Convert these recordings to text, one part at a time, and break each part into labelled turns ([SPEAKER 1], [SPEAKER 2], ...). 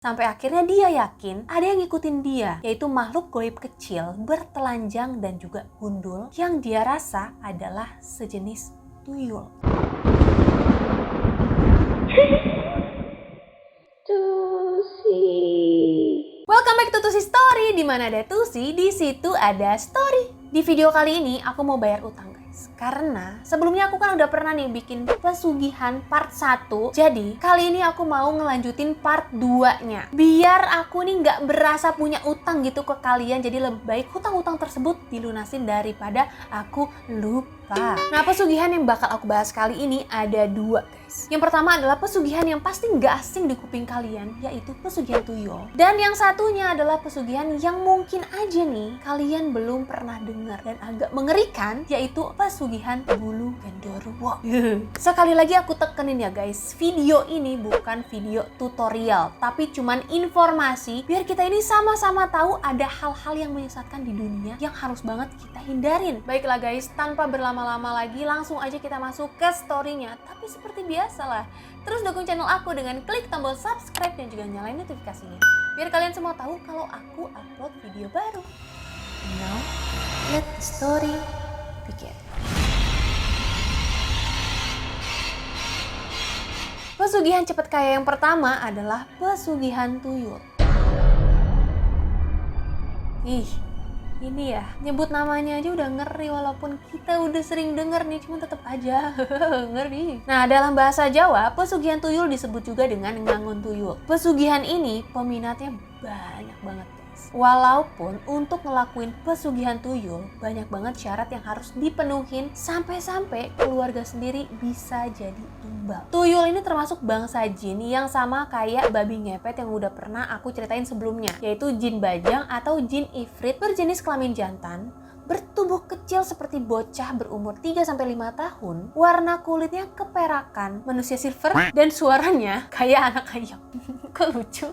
[SPEAKER 1] Sampai akhirnya dia yakin ada yang ngikutin dia, yaitu makhluk goib kecil bertelanjang dan juga gundul yang dia rasa adalah sejenis tuyul. Welcome back to Tusi Story, di mana ada Tusi, di situ ada story. Di video kali ini aku mau bayar utang guys, karena sebelumnya aku kan udah pernah nih bikin pesugihan part 1. Jadi kali ini aku mau ngelanjutin part 2-nya. Biar aku nih nggak berasa punya utang gitu ke kalian, jadi lebih baik hutang-hutang tersebut dilunasin daripada aku lupa. Nah, pesugihan yang bakal aku bahas kali ini ada 2 guys. Yang pertama adalah pesugihan yang pasti nggak asing di kuping kalian, yaitu pesugihan tuyul. Dan yang satunya adalah pesugihan yang mungkin aja nih kalian belum pernah dengar dan agak mengerikan, yaitu pesugihan bulu genderuwo. Sekali lagi aku tekenin ya guys, video ini bukan video tutorial, tapi cuman informasi biar kita ini sama-sama tahu ada hal-hal yang menyesatkan di dunia yang harus banget kita hindarin. Baiklah guys, tanpa berlama-lama lagi langsung aja kita masuk ke story-nya. Tapi seperti biasa lah, terus dukung channel aku dengan klik tombol subscribe dan juga nyalain notifikasinya, biar kalian semua tahu kalau aku upload video baru. Now, let the story begin. Pesugihan cepat kaya yang pertama adalah pesugihan tuyul. Ini ya, nyebut namanya aja udah ngeri, walaupun kita udah sering denger nih, cuma tetap aja ngeri. Nah, dalam bahasa Jawa, pesugihan tuyul disebut juga dengan ngangon tuyul. Pesugihan ini peminatnya banyak banget guys. Walaupun untuk ngelakuin pesugihan tuyul banyak banget syarat yang harus dipenuhin, sampai-sampai keluarga sendiri bisa jadi tumbal. Tuyul ini termasuk bangsa jin yang sama kayak babi ngepet yang udah pernah aku ceritain sebelumnya, yaitu jin bajang atau jin ifrit berjenis kelamin jantan, bertubuh kecil seperti bocah berumur 3-5 tahun, warna kulitnya keperakan, manusia silver, dan suaranya kayak anak ayam. Kok lucu?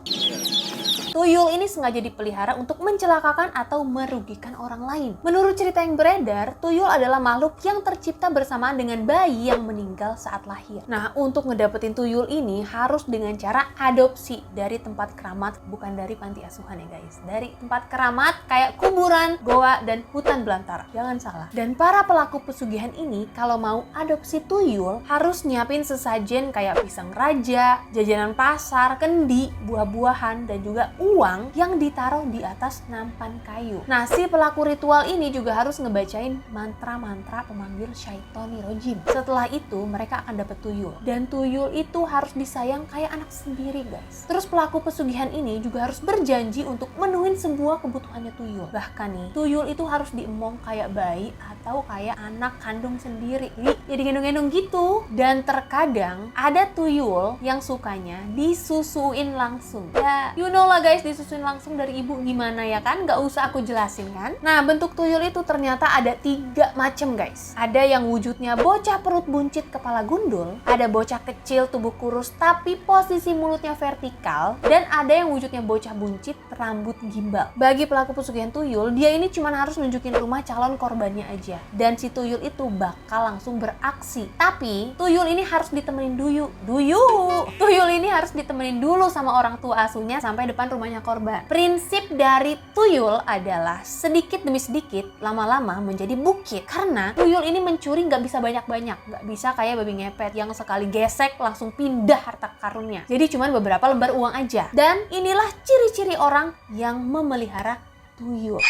[SPEAKER 1] Tuyul ini sengaja dipelihara untuk mencelakakan atau merugikan orang lain. Menurut cerita yang beredar, tuyul adalah makhluk yang tercipta bersamaan dengan bayi yang meninggal saat lahir. Nah, untuk ngedapetin tuyul ini harus dengan cara adopsi dari tempat keramat, bukan dari panti asuhan ya guys. Dari tempat keramat kayak kuburan, goa, dan hutan belantara. Jangan salah. Dan para pelaku pesugihan ini kalau mau adopsi tuyul harus nyiapin sesajen kayak pisang raja, jajanan pasar, kendi, buah-buahan, dan juga uang yang ditaruh di atas nampan kayu. Nah, si pelaku ritual ini juga harus ngebacain mantra-mantra pemanggil syaitoni rojim. Setelah itu mereka akan dapat tuyul, dan tuyul itu harus disayang kayak anak sendiri guys. Terus pelaku pesugihan ini juga harus berjanji untuk menuhin semua kebutuhannya tuyul. Bahkan nih, tuyul itu harus diemong kayak bayi atau kayak anak kandung sendiri. Jadi gendong-gendong gitu. Dan terkadang ada tuyul yang sukanya disusuin langsung. Ya, you know lah guys, disusuin langsung dari ibu gimana ya kan? Gak usah aku jelasin kan? Nah, bentuk tuyul itu ternyata ada 3 macam guys. Ada yang wujudnya bocah perut buncit kepala gundul, ada bocah kecil tubuh kurus tapi posisi mulutnya vertikal, dan ada yang wujudnya bocah buncit rambut gimbal. Bagi pelaku pesugihan tuyul, dia ini cuma harus nunjukin rumah calon korbannya aja, dan si tuyul itu bakal langsung beraksi. Tapi tuyul ini harus ditemenin tuyul ini harus ditemenin dulu sama orang tua asuhnya sampai depan rumahnya korban. Prinsip dari tuyul adalah sedikit demi sedikit lama-lama menjadi bukit, karena tuyul ini mencuri nggak bisa banyak-banyak, nggak bisa kayak babi ngepet yang sekali gesek langsung pindah harta karunnya. Jadi cuman beberapa lembar uang aja. Dan inilah ciri-ciri orang yang memelihara tuyul.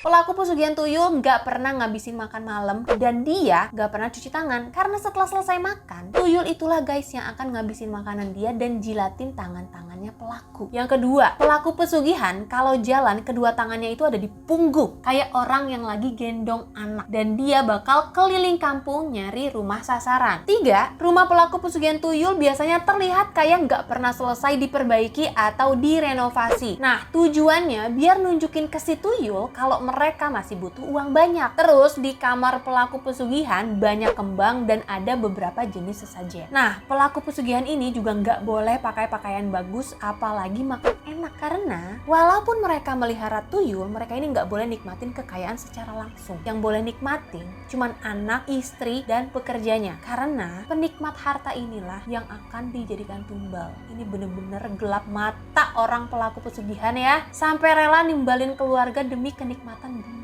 [SPEAKER 1] Pelaku pesugihan tuyul nggak pernah ngabisin makan malam, dan dia nggak pernah cuci tangan, karena setelah selesai makan, tuyul itulah guys yang akan ngabisin makanan dia dan jilatin tangan-tangannya pelaku. Yang kedua, pelaku pesugihan kalau jalan kedua tangannya itu ada di punggung, kayak orang yang lagi gendong anak, dan dia bakal keliling kampung nyari rumah sasaran. 3, rumah pelaku pesugihan tuyul biasanya terlihat kayak nggak pernah selesai diperbaiki atau direnovasi. Nah, tujuannya biar nunjukin ke si tuyul kalau mereka masih butuh uang banyak. Terus di kamar pelaku pesugihan banyak kembang dan ada beberapa jenis sesajen. Nah, pelaku pesugihan ini juga nggak boleh pakai pakaian bagus, apalagi makan enak. Karena walaupun mereka melihara tuyul, mereka ini nggak boleh nikmatin kekayaan secara langsung. Yang boleh nikmatin cuman anak, istri, dan pekerjanya. Karena penikmat harta inilah yang akan dijadikan tumbal. Ini bener-bener gelap mata orang pelaku pesugihan ya. Sampai rela nimbalin keluarga demi kenikmatan dunia.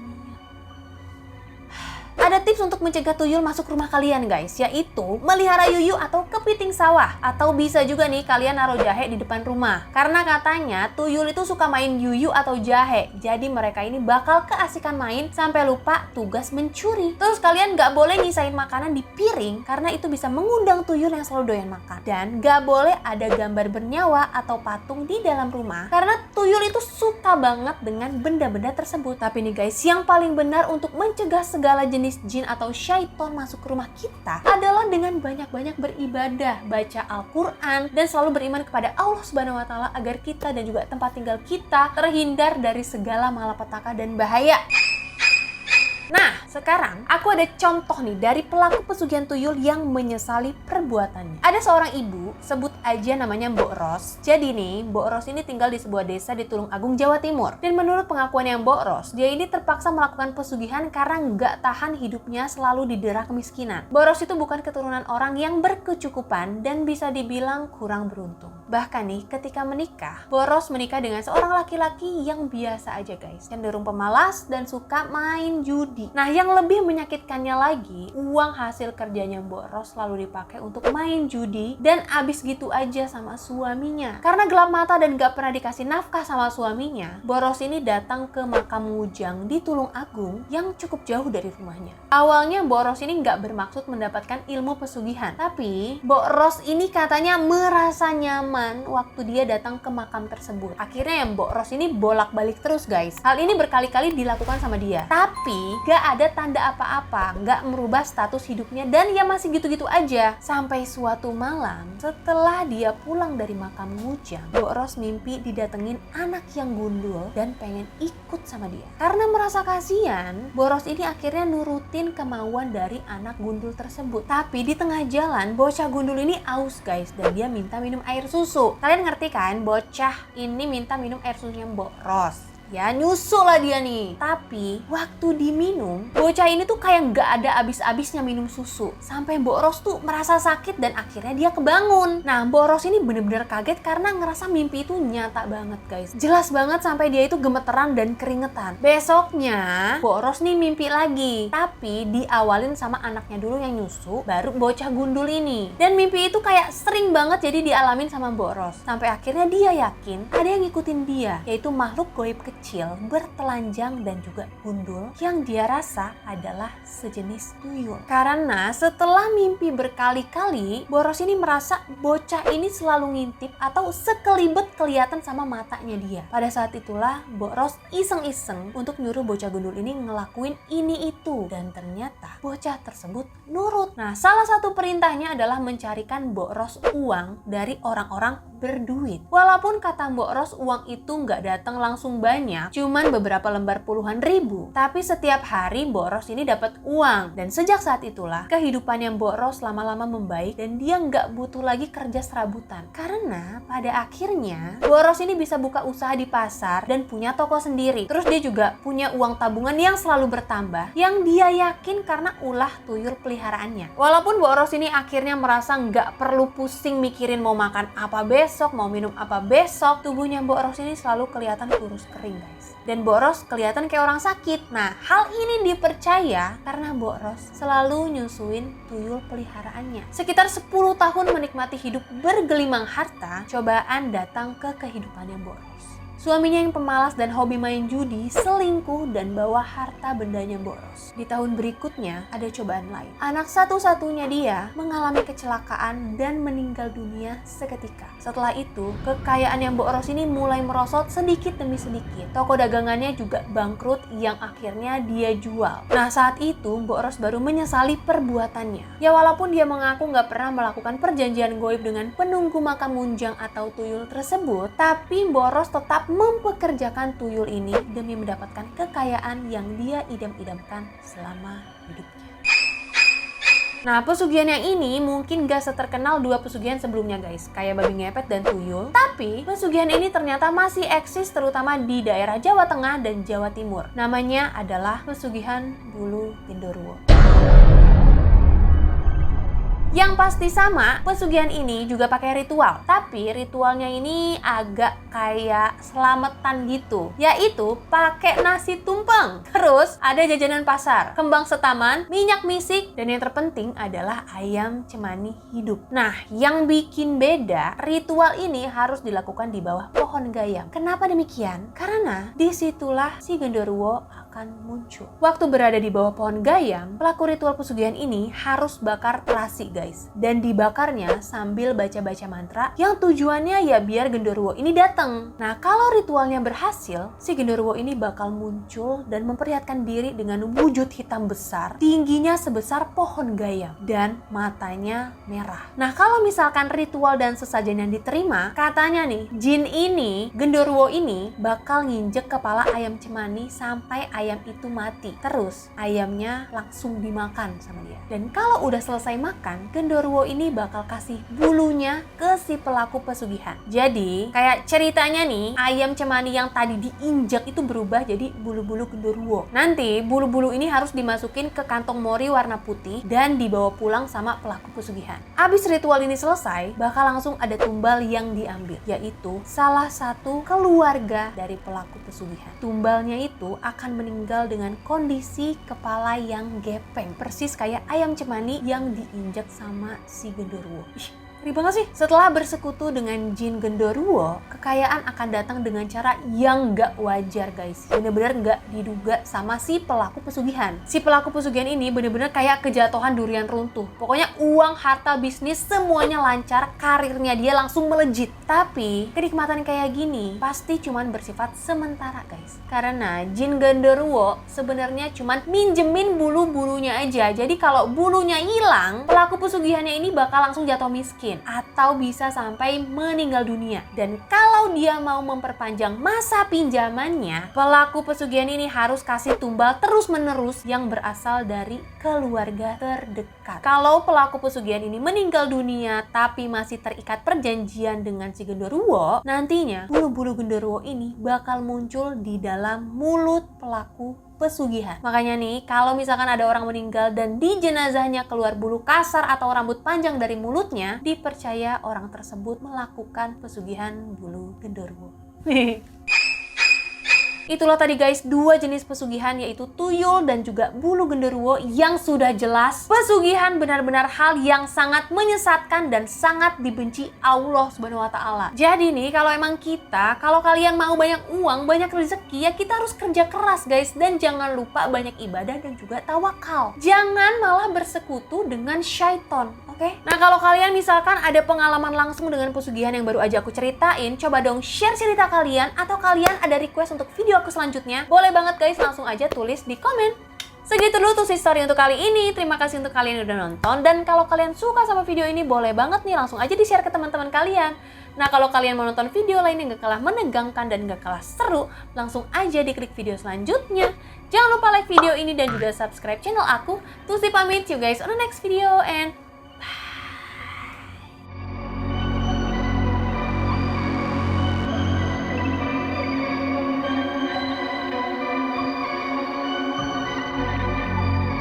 [SPEAKER 1] Ada tips untuk mencegah tuyul masuk rumah kalian guys, yaitu melihara yuyu atau kepiting sawah. Atau bisa juga nih kalian naruh jahe di depan rumah. Karena katanya tuyul itu suka main yuyu atau jahe. Jadi mereka ini bakal keasikan main sampai lupa tugas mencuri. Terus kalian gak boleh nyisain makanan di piring karena itu bisa mengundang tuyul yang selalu doyan makan. Dan gak boleh ada gambar bernyawa atau patung di dalam rumah karena tuyul itu suka banget dengan benda-benda tersebut. Tapi nih guys, yang paling benar untuk mencegah segala jenis jin atau syaiton masuk ke rumah kita adalah dengan banyak-banyak beribadah, baca Al-Quran, dan selalu beriman kepada Allah Subhanahu wa Ta'ala agar kita dan juga tempat tinggal kita terhindar dari segala malapetaka dan bahaya. Nah, sekarang aku ada contoh nih dari pelaku pesugihan tuyul yang menyesali perbuatannya. Ada seorang ibu, sebut aja namanya Mbok Ros. Jadi nih, Mbok Ros ini tinggal di sebuah desa di Tulungagung, Jawa Timur. Dan menurut pengakuan yang Mbok Ros, dia ini terpaksa melakukan pesugihan karena nggak tahan hidupnya selalu didera kemiskinan. Mbok Ros itu bukan keturunan orang yang berkecukupan dan bisa dibilang kurang beruntung. Bahkan nih, ketika menikah, Mbok Ros menikah dengan seorang laki-laki yang biasa aja guys, cenderung pemalas dan suka main judi. Nah, yang lebih menyakitkannya lagi, uang hasil kerjanya Mbok Ros selalu dipakai untuk main judi dan abis gitu aja sama suaminya. Karena gelap mata dan gak pernah dikasih nafkah sama suaminya, Mbok Ros ini datang ke makam Ngujang di Tulungagung yang cukup jauh dari rumahnya. Awalnya Mbok Ros ini gak bermaksud mendapatkan ilmu pesugihan, tapi Mbok Ros ini katanya merasa nyaman waktu dia datang ke makam tersebut. Akhirnya ya Mbok Ros ini bolak-balik terus guys. Hal ini berkali-kali dilakukan sama dia, tapi gak ada tanda apa-apa, gak merubah status hidupnya, dan ya masih gitu-gitu aja. Sampai suatu malam, setelah dia pulang dari makam Ngujang, Mbok Ros mimpi didatengin anak yang gundul dan pengen ikut sama dia. Karena merasa kasihan, Mbok Ros ini akhirnya nurutin kemauan dari anak gundul tersebut. Tapi di tengah jalan, bocah gundul ini aus guys, dan dia minta minum air susu. Kalian ngerti kan, bocah ini minta minum air susunya Mbok Ros. Ya nyusul lah dia nih. Tapi waktu diminum, bocah ini tuh kayak nggak ada abis-abisnya minum susu. Sampai Mbok Ros tuh merasa sakit dan akhirnya dia kebangun. Nah, Mbok Ros ini bener-bener kaget karena ngerasa mimpi itu nyata banget guys. Jelas banget sampai dia itu gemeteran dan keringetan. Besoknya Mbok Ros nih mimpi lagi, tapi diawalin sama anaknya dulu yang nyusu, baru bocah gundul ini. Dan mimpi itu kayak sering banget jadi dialamin sama Mbok Ros. Sampai akhirnya dia yakin ada yang ngikutin dia, yaitu makhluk goib kecil, bertelanjang dan juga gundul yang dia rasa adalah sejenis tuyul. Karena setelah mimpi berkali-kali, Mbok Ros ini merasa bocah ini selalu ngintip atau sekelibet kelihatan sama matanya dia. Pada saat itulah Mbok Ros iseng-iseng untuk nyuruh bocah gundul ini ngelakuin ini itu, dan ternyata bocah tersebut nurut. Nah, salah satu perintahnya adalah mencarikan Mbok Ros uang dari orang-orang berduit. Walaupun kata Mbok Ros uang itu nggak datang langsung banyak, cuman beberapa lembar puluhan ribu, tapi setiap hari Mbok Ros ini dapat uang. Dan sejak saat itulah kehidupannya Mbok Ros lama-lama membaik dan dia nggak butuh lagi kerja serabutan. Karena pada akhirnya Mbok Ros ini bisa buka usaha di pasar dan punya toko sendiri. Terus dia juga punya uang tabungan yang selalu bertambah, yang dia yakin karena ulah tuyul peliharaannya. Walaupun Mbok Ros ini akhirnya merasa nggak perlu pusing mikirin mau makan apa besok, mau minum apa besok, tubuhnya Mbok Ros ini selalu kelihatan kurus kering guys. Dan Mbok Ros kelihatan kayak orang sakit. Nah, hal ini dipercaya karena Mbok Ros selalu nyusuin tuyul peliharaannya. Sekitar 10 tahun menikmati hidup bergelimang harta, cobaan datang ke kehidupannya Mbok Ros. Suaminya yang pemalas dan hobi main judi, selingkuh dan bawa harta bendanya Mbok Ros. Di tahun berikutnya ada cobaan lain. Anak satu-satunya dia mengalami kecelakaan dan meninggal dunia seketika. Setelah itu, kekayaan yang Mbok Ros ini mulai merosot sedikit demi sedikit. Toko dagangannya juga bangkrut yang akhirnya dia jual. Nah, saat itu Mbok Ros baru menyesali perbuatannya. Ya walaupun dia mengaku nggak pernah melakukan perjanjian goib dengan penunggu makam Munjang atau tuyul tersebut, tapi Mbok Ros tetap mempekerjakan tuyul ini demi mendapatkan kekayaan yang dia idam-idamkan selama hidupnya. Nah, pesugihan yang ini mungkin gak seterkenal dua pesugihan sebelumnya guys, kayak babi ngepet dan tuyul. Tapi, pesugihan ini ternyata masih eksis terutama di daerah Jawa Tengah dan Jawa Timur. Namanya adalah pesugihan bulu genderuwo. Yang pasti sama, pesugihan ini juga pakai ritual. Tapi ritualnya ini agak kayak selamatan gitu. Yaitu pakai nasi tumpeng. Terus ada jajanan pasar, kembang setaman, minyak misik, dan yang terpenting adalah ayam cemani hidup. Nah, yang bikin beda, ritual ini harus dilakukan di bawah pohon gayam. Kenapa demikian? Karena disitulah si genderuwo akan muncul. Waktu berada di bawah pohon gayam, pelaku ritual pesugihan ini harus bakar terasi guys. Dan dibakarnya sambil baca-baca mantra yang tujuannya ya biar genderuwo ini datang. Nah, kalau ritualnya berhasil, si genderuwo ini bakal muncul dan memperlihatkan diri dengan wujud hitam besar, tingginya sebesar pohon gayam dan matanya merah. Nah, kalau misalkan ritual dan sesajen yang diterima, katanya nih, jin ini, genderuwo ini bakal nginjek kepala ayam cemani sampai ayam itu mati. Terus ayamnya langsung dimakan sama dia. Dan kalau udah selesai makan, genderuwo ini bakal kasih bulunya ke si pelaku pesugihan. Jadi kayak ceritanya nih, ayam cemani yang tadi diinjak itu berubah jadi bulu-bulu genderuwo. Nanti bulu-bulu ini harus dimasukin ke kantong mori warna putih dan dibawa pulang sama pelaku pesugihan. Abis ritual ini selesai, bakal langsung ada tumbal yang diambil, yaitu salah satu keluarga dari pelaku pesugihan. Tumbalnya itu akan meninggal dengan kondisi kepala yang gepeng, persis kayak ayam cemani yang diinjak sama si genderuwo. Ngeri banget sih. Setelah bersekutu dengan jin genderuwo, kekayaan akan datang dengan cara yang gak wajar guys. Bener-bener gak diduga sama si pelaku pesugihan. Si pelaku pesugihan ini bener-bener kayak kejatuhan durian runtuh. Pokoknya uang, harta, bisnis semuanya lancar, karirnya dia langsung melejit. Tapi kenikmatan kayak gini pasti cuman bersifat sementara guys. Karena jin genderuwo sebenarnya cuman minjemin bulu-bulunya aja. Jadi kalau bulunya hilang, pelaku pesugihannya ini bakal langsung jatuh miskin atau bisa sampai meninggal dunia. Dan kalau dia mau memperpanjang masa pinjamannya, pelaku pesugihan ini harus kasih tumbal terus-menerus yang berasal dari keluarga terdekat. Kalau pelaku pesugihan ini meninggal dunia tapi masih terikat perjanjian dengan si genderuwo, nantinya bulu-bulu genderuwo ini bakal muncul di dalam mulut pelaku pesugihan. Makanya nih, kalau misalkan ada orang meninggal dan di jenazahnya keluar bulu kasar atau rambut panjang dari mulutnya, dipercaya orang tersebut melakukan pesugihan bulu genderuwo. Itulah tadi guys, dua jenis pesugihan yaitu tuyul dan juga bulu genderuwo yang sudah jelas pesugihan benar-benar hal yang sangat menyesatkan dan sangat dibenci Allah Subhanahu wa taala. Jadi nih, kalau kalian mau banyak uang, banyak rezeki, ya kita harus kerja keras guys, dan jangan lupa banyak ibadah dan juga tawakal. Jangan malah bersekutu dengan syaiton. Oke? Nah, kalau kalian misalkan ada pengalaman langsung dengan pesugihan yang baru aja aku ceritain, coba dong share cerita kalian, atau kalian ada request untuk video aku selanjutnya, boleh banget guys, langsung aja tulis di komen. Segitu dulu tuh story untuk kali ini. Terima kasih untuk kalian yang udah nonton, dan kalau kalian suka sama video ini, boleh banget nih langsung aja di-share ke teman-teman kalian. Nah, kalau kalian mau nonton video lain yang gak kalah menegangkan dan gak kalah seru, langsung aja diklik video selanjutnya. Jangan lupa like video ini dan juga subscribe channel aku. Tusi pamit, you guys on the next video, and